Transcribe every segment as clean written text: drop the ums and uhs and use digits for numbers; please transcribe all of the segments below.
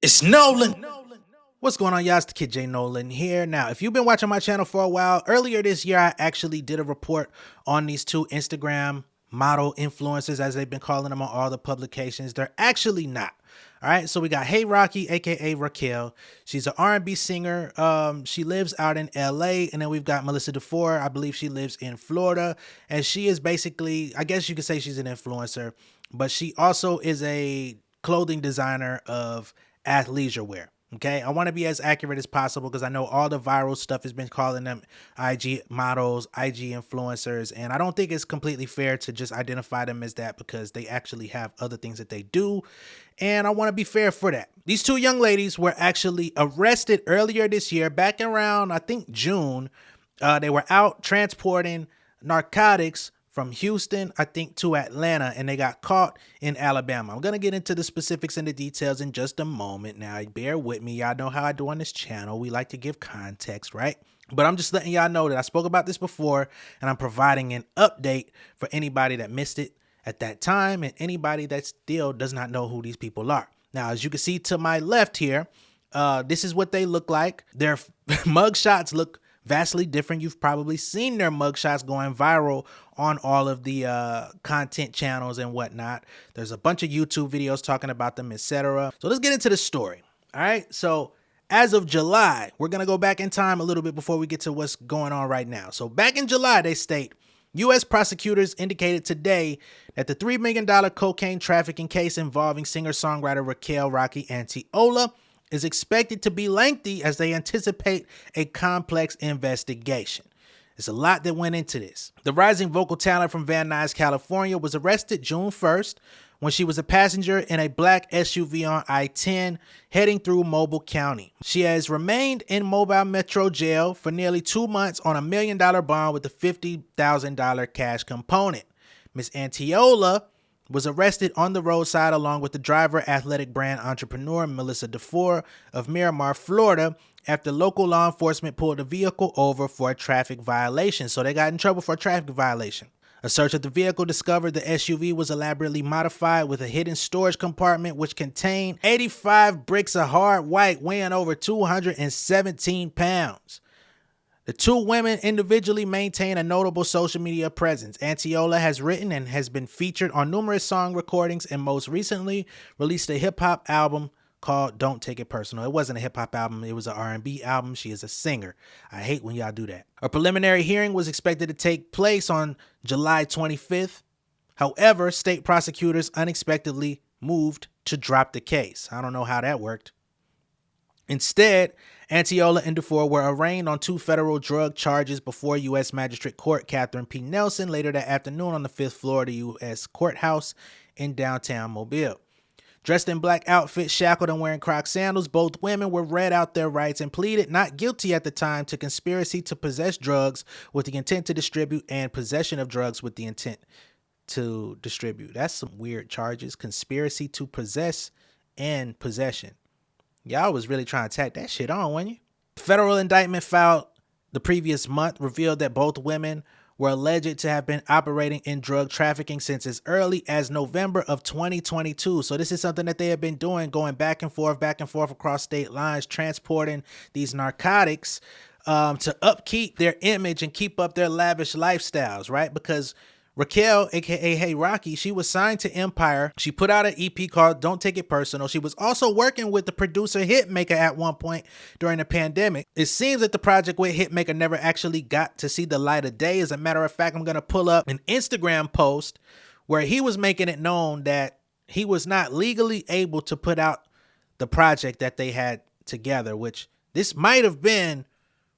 It's Nolan. What's going on, y'all? It's the kid J Nolan here. Now, if you've been watching my channel for a while, earlier this year I actually did a report on these two Instagram model influencers, as they've been calling them on all the publications. They're actually not. All right, so we got Hey Rocky, aka Raquel. She's an R&B singer. She lives out in LA, and then we've got Melissa Dufour. I believe she lives in Florida, and she is basically, I guess you could say she's an influencer, but she also is a clothing designer of athleisure wear. Okay, I want to be as accurate as possible because I know all the viral stuff has been calling them IG models, IG influencers, and I don't think it's completely fair to just identify them as that because they actually have other things that they do. And I want to be fair for that. These two young ladies were actually arrested earlier this year, back around, I think, June. They were out transporting narcotics from Houston, I think, to Atlanta, and they got caught in Alabama. I'm going to get into the specifics and the details in just a moment. Now, bear with me. Y'all know how I do on this channel. We like to give context, right? But I'm just letting y'all know that I spoke about this before, and I'm providing an update for anybody that missed it at that time and anybody that still does not know who these people are. Now, as you can see to my left here, this is what they look like. Their mug shots look vastly different. You've probably seen their mugshots going viral on all of the content channels and whatnot. There's a bunch of YouTube videos talking about them, etc. So let's get into the story. All right. So as of July, we're going to go back in time a little bit before we get to what's going on right now. So back in July, they state, U.S. prosecutors indicated today that the $3 million cocaine trafficking case involving singer-songwriter Raquel Rocky Antiola is expected to be lengthy as they anticipate a complex investigation. There's a lot that went into this. The rising vocal talent from Van Nuys, California was arrested June 1st when she was a passenger in a black SUV on I-10 heading through Mobile County. She has remained in Mobile Metro Jail for nearly 2 months on a $1 million bond with a $50,000 cash component. Ms. Antiola was arrested on the roadside along with the driver, athletic brand entrepreneur Melissa Dufour of Miramar, Florida, after local law enforcement pulled the vehicle over for a traffic violation. So they got in trouble for a traffic violation. A search of the vehicle discovered the SUV was elaborately modified with a hidden storage compartment which contained 85 bricks of hard white weighing over 217 pounds. The two women individually maintain a notable social media presence. Antiola has written and has been featured on numerous song recordings and most recently released a hip-hop album called Don't Take It Personal. It wasn't a hip-hop album, it was an R&B album. She is a singer. I hate when y'all do that. A preliminary hearing was expected to take place on July 25th. However, state prosecutors unexpectedly moved to drop the case. I don't know how that worked. Instead, Antiola and Dufour were arraigned on 2 federal drug charges before U.S. Magistrate Court Catherine P. Nelson later that afternoon on the 5th floor of the U.S. Courthouse in downtown Mobile. Dressed in black outfits, shackled and wearing Croc sandals, both women were read out their rights and pleaded not guilty at the time to conspiracy to possess drugs with the intent to distribute and possession of drugs with the intent to distribute. That's some weird charges. Conspiracy to possess and possession. Y'all was really trying to tack that shit on, weren't you? The federal indictment filed the previous month revealed that both women were alleged to have been operating in drug trafficking since as early as November of 2022. So this is something that they have been doing, going back and forth across state lines, transporting these narcotics to upkeep their image and keep up their lavish lifestyles, right? Because Raquel, aka Hey Rocky, she was signed to Empire. She put out an EP called Don't Take It Personal. She was also working with the producer Hitmaker at one point during the pandemic. It seems that the project with Hitmaker never actually got to see the light of day. As a matter of fact, I'm going to pull up an Instagram post where he was making it known that he was not legally able to put out the project that they had together, which this might have been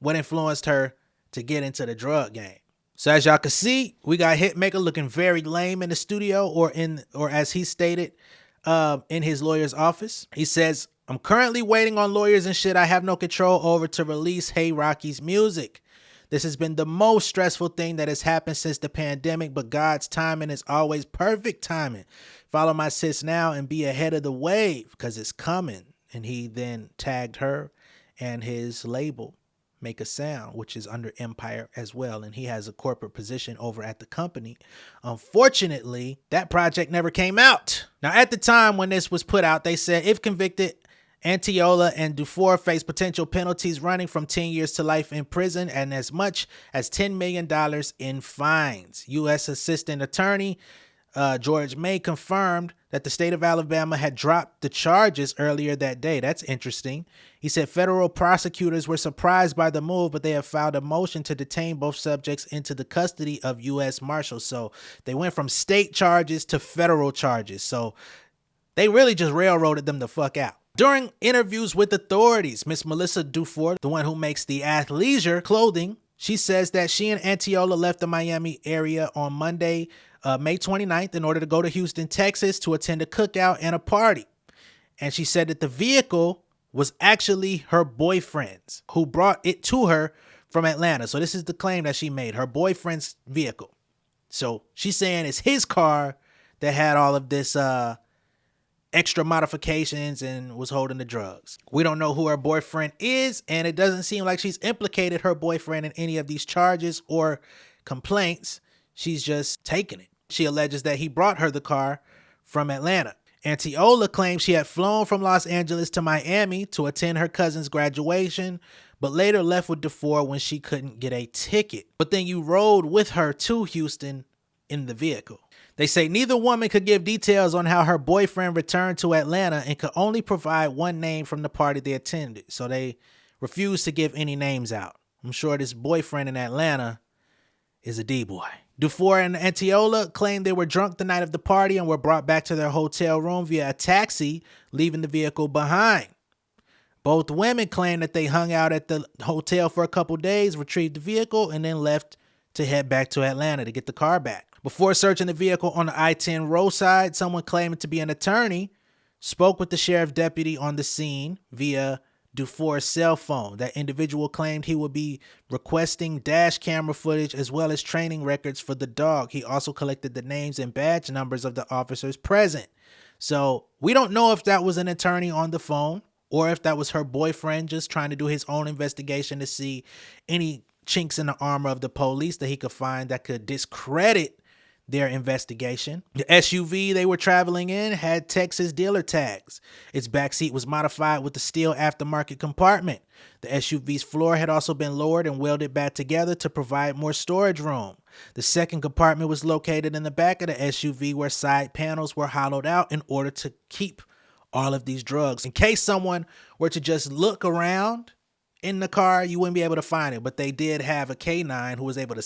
what influenced her to get into the drug game. So as y'all can see, we got Hitmaker looking very lame in the studio, or as he stated in his lawyer's office. He says, "I'm currently waiting on lawyers and shit I have no control over to release Hey Rocky's music. This has been the most stressful thing that has happened since the pandemic, but God's timing is always perfect timing. Follow my sis now and be ahead of the wave because it's coming." And he then tagged her and his label, Make a Sound, which is under Empire as well, and he has a corporate position over at the company. Unfortunately, that project never came out. Now, at the time when this was put out, they said if convicted, Antiola and Dufour face potential penalties running from 10 years to life in prison and as much as $10 million in fines. U.S. Assistant Attorney George May confirmed that the state of Alabama had dropped the charges earlier that day. That's interesting. He said federal prosecutors were surprised by the move, but they have filed a motion to detain both subjects into the custody of U.S. Marshals. So they went from state charges to federal charges. So they really just railroaded them the fuck out. During interviews with authorities, Miss Melissa Dufour, the one who makes the athleisure clothing, she says that she and Antiola left the Miami area on Monday, May 29th, in order to go to Houston, Texas to attend a cookout and a party. And she said that the vehicle was actually her boyfriend's, who brought it to her from Atlanta. So this is the claim that she made, her boyfriend's vehicle. So she's saying it's his car that had all of this extra modifications and was holding the drugs. We don't know who her boyfriend is, and it doesn't seem like she's implicated her boyfriend in any of these charges or complaints. She's just taking it. She alleges that he brought her the car from Atlanta. Antiola claims she had flown from Los Angeles to Miami to attend her cousin's graduation, but later left with Dufour when she couldn't get a ticket. But then you rode with her to Houston in the vehicle. They say neither woman could give details on how her boyfriend returned to Atlanta and could only provide one name from the party they attended. So they refused to give any names out. I'm sure this boyfriend in Atlanta is a D-boy. Dufour and Antiola claimed they were drunk the night of the party and were brought back to their hotel room via a taxi, leaving the vehicle behind. Both women claimed that they hung out at the hotel for a couple days, retrieved the vehicle, and then left to head back to Atlanta to get the car back. Before searching the vehicle on the I-10 roadside, someone claiming to be an attorney spoke with the sheriff deputy on the scene via Dufour's cell phone. That individual claimed he would be requesting dash camera footage as well as training records for the dog. He also collected the names and badge numbers of the officers present. So we don't know if that was an attorney on the phone or if that was her boyfriend just trying to do his own investigation to see any chinks in the armor of the police that he could find that could discredit their investigation. The SUV they were traveling in had Texas dealer tags. Its backseat was modified with the steel aftermarket compartment. The SUV's floor had also been lowered and welded back together to provide more storage room. The second compartment was located in the back of the SUV where side panels were hollowed out in order to keep all of these drugs. In case someone were to just look around in the car, you wouldn't be able to find it, but they did have a K9 who was able to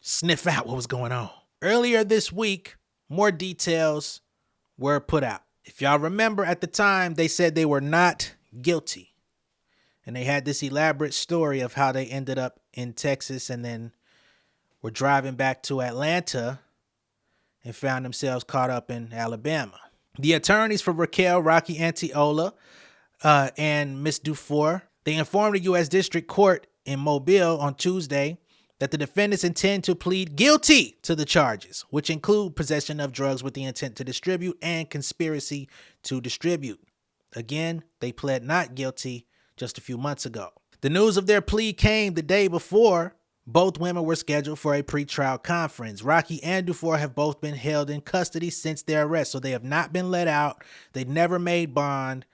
sniff out what was going on. Earlier this week, more details were put out. If y'all remember, at the time, they said they were not guilty. And they had this elaborate story of how they ended up in Texas and then were driving back to Atlanta and found themselves caught up in Alabama. The attorneys for Raquel Rocky Antiola and Miss Dufour, they informed the U.S. District Court in Mobile on Tuesday that the defendants intend to plead guilty to the charges, which include possession of drugs with the intent to distribute and conspiracy to distribute. Again, they pled not guilty just a few months ago. The news of their plea came the day before both women were scheduled for a pretrial conference. Rocky and Dufour have both been held in custody since their arrest, so they have not been let out. They never made bond,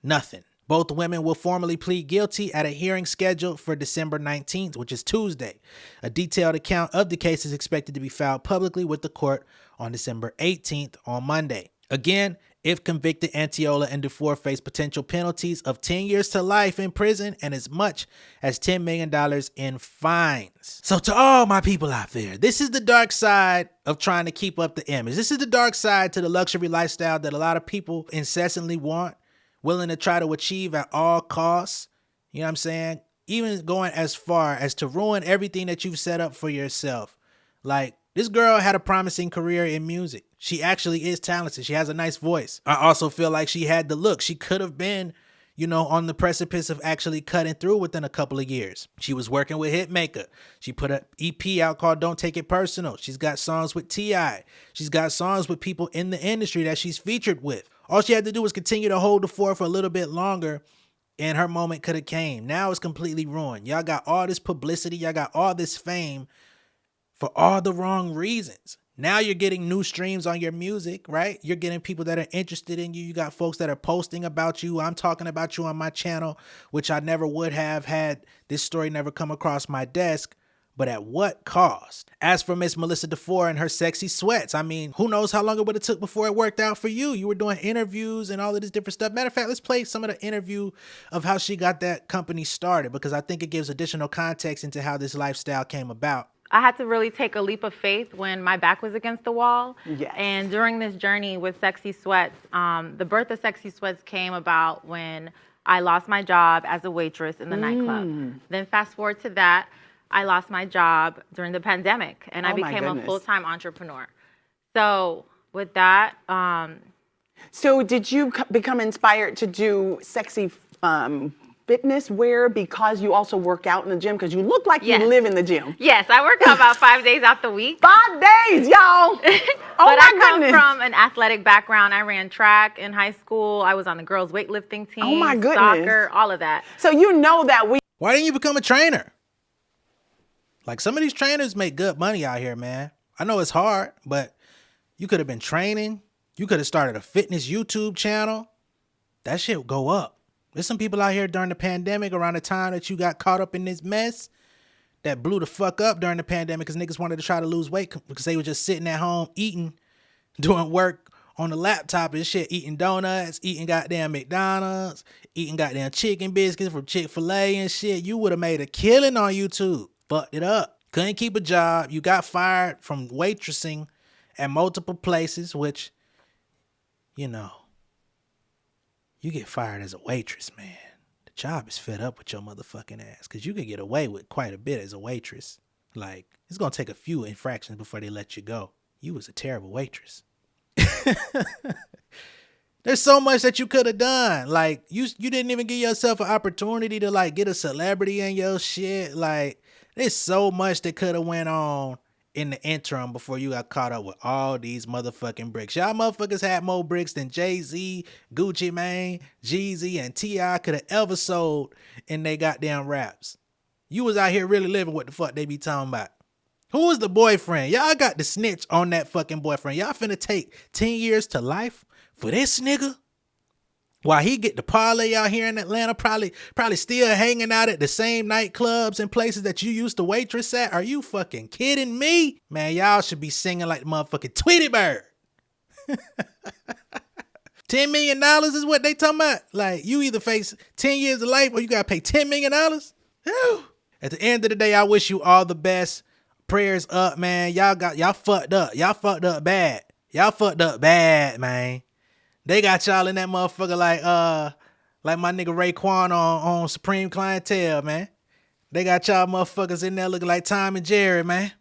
nothing. Both women will formally plead guilty at a hearing scheduled for December 19th, which is Tuesday. A detailed account of the case is expected to be filed publicly with the court on December 18th on Monday. Again, if convicted, Antiola and Dufour face potential penalties of 10 years to life in prison and as much as $10 million in fines. So to all my people out there, this is the dark side of trying to keep up the image. This is the dark side to the luxury lifestyle that a lot of people incessantly want, willing to try to achieve at all costs. You know what I'm saying? Even going as far as to ruin everything that you've set up for yourself. Like, this girl had a promising career in music. She actually is talented. She has a nice voice. I also feel like she had the look. She could have been, on the precipice of actually cutting through within a couple of years. She was working with Hitmaker. She put an EP out called Don't Take It Personal. She's got songs with T.I. She's got songs with people in the industry that she's featured with. All she had to do was continue to hold the fort for a little bit longer, and her moment could have came. Now it's completely ruined. Y'all got all this publicity. Y'all got all this fame for all the wrong reasons. Now you're getting new streams on your music, right? You're getting people that are interested in you. You got folks that are posting about you. I'm talking about you on my channel, which I never would have had this story never come across my desk. But at what cost? As for Miss Melissa Dufour and her sexy sweats, I mean, who knows how long it would have took before it worked out for you? You were doing interviews and all of this different stuff. Matter of fact, let's play some of the interview of how she got that company started, because I think it gives additional context into how this lifestyle came about. I had to really take a leap of faith when my back was against the wall. Yes. And during this journey with Sexy Sweats, the birth of Sexy Sweats came about when I lost my job as a waitress in the nightclub. Then fast forward to that, I lost my job during the pandemic, and I became a full-time entrepreneur. So with that... So did you become inspired to do sexy fitness wear because you also work out in the gym? Because you look like you live in the gym. Yes, I work out about 5 days out the week. 5 days, y'all. But I come from an athletic background. I ran track in high school. I was on the girls' weightlifting team. Oh my goodness. Soccer, all of that. So you know that we... Why didn't you become a trainer? Like, some of these trainers make good money out here, man. I know it's hard, but you could have been training. You could have started a fitness YouTube channel. That shit would go up. There's some people out here during the pandemic, around the time that you got caught up in this mess, that blew the fuck up during the pandemic because niggas wanted to try to lose weight because they were just sitting at home eating, doing work on the laptop and shit, eating donuts, eating goddamn McDonald's, eating goddamn chicken biscuits from Chick-fil-A and shit. You would have made a killing on YouTube. Fucked it up. Couldn't keep a job. You got fired from waitressing at multiple places, which, you know, you get fired as a waitress, man. The job is fed up with your motherfucking ass, because you could get away with quite a bit as a waitress. Like, it's going to take a few infractions before they let you go. You was a terrible waitress. There's so much that you could have done. Like, you didn't even give yourself an opportunity to, like, get a celebrity in your shit. Like, there's so much that could have went on in the interim before you got caught up with all these motherfucking bricks. Y'all motherfuckers had more bricks than Jay-Z, Gucci Mane, Jeezy, and T.I. could have ever sold in they goddamn raps. You was out here really living what the fuck they be talking about. Who was the boyfriend? Y'all got the snitch on that fucking boyfriend. Y'all finna take 10 years to life for this nigga? While he get the parlay out here in Atlanta, probably still hanging out at the same nightclubs and places that you used to waitress at. Are you fucking kidding me? Man, y'all should be singing like the motherfucking Tweety Bird. $10 million is what they talking about. Like, you either face 10 years of life or you gotta pay $10 million. Whew. At the end of the day, I wish you all the best. Prayers up, man. Y'all fucked up. Y'all fucked up bad. Y'all fucked up bad, man. They got y'all in that motherfucker like my nigga Raekwon on Supreme Clientele, man. They got y'all motherfuckers in there looking like Tom and Jerry, man.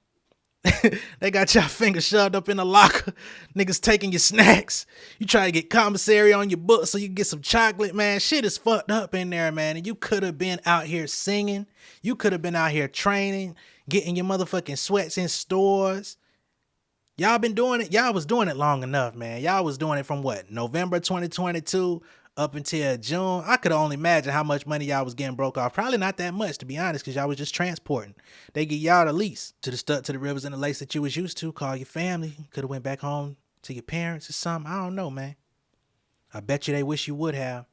They got y'all fingers shoved up in the locker. Niggas taking your snacks. You try to get commissary on your book so you can get some chocolate, man. Shit is fucked up in there, man. And you could have been out here singing. You could have been out here training, getting your motherfucking sweats in stores. Y'all been doing it. Y'all was doing it long enough, man. Y'all was doing it from what? November 2022 up until June. I could only imagine how much money y'all was getting broke off. Probably not that much, to be honest, because y'all was just transporting. They give y'all the lease to the stuff, to the rivers and the lakes that you was used to. Call your family. Could have went back home to your parents or something. I don't know, man. I bet you they wish you would have.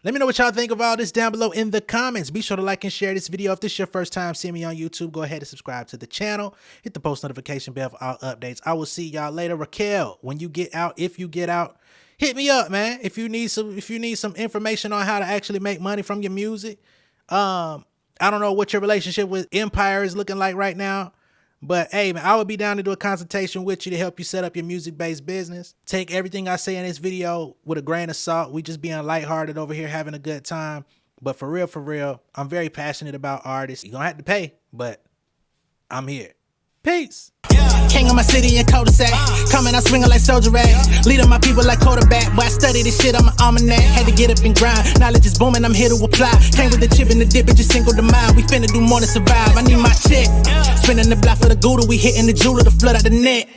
Let me know what y'all think of all this down below in the comments. Be sure to like and share this video. If this is your first time seeing me on YouTube, go ahead and subscribe to the channel. Hit the post notification bell for all updates. I will see y'all later. Raquel, when you get out, if you get out, hit me up, man. If you need some information on how to actually make money from your music. I don't know what your relationship with Empire is looking like right now. But hey, man, I would be down to do a consultation with you to help you set up your music-based business. Take everything I say in this video with a grain of salt. We just being lighthearted over here, having a good time. But for real, I'm very passionate about artists. You're going to have to pay, but I'm here. Peace. King of my city in cul-de-sac. Coming out swinging like soldier rag. Leading my people like quarterback. Boy, I study this shit on my almanac. Had to get up and grind. Knowledge is booming, I'm here to apply. Came with the chip and the dip, it just single the mind. We finna do more than survive. I need my check. Spinning the block for the Gouda. We hitting the jeweler to flood out the net.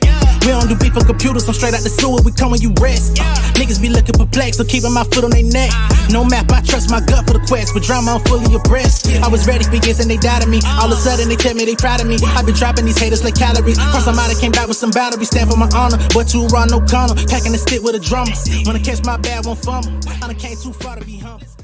We don't do beef for computers, I'm straight out the sewer, we come when you rest. Niggas be looking perplexed, so keeping my foot on their neck. No map, I trust my gut for the quest. With drama, I'm fully abreast. I was ready for years and they doubted me. All of a sudden they tell me they proud of me. I been dropping these haters like calories. Cross them out, I came back with some boundaries. Stand for my honor, but too raw, no corner. Packing the stick with a drummer. Wanna catch my bad, won't fumble. I done came too far to be humble.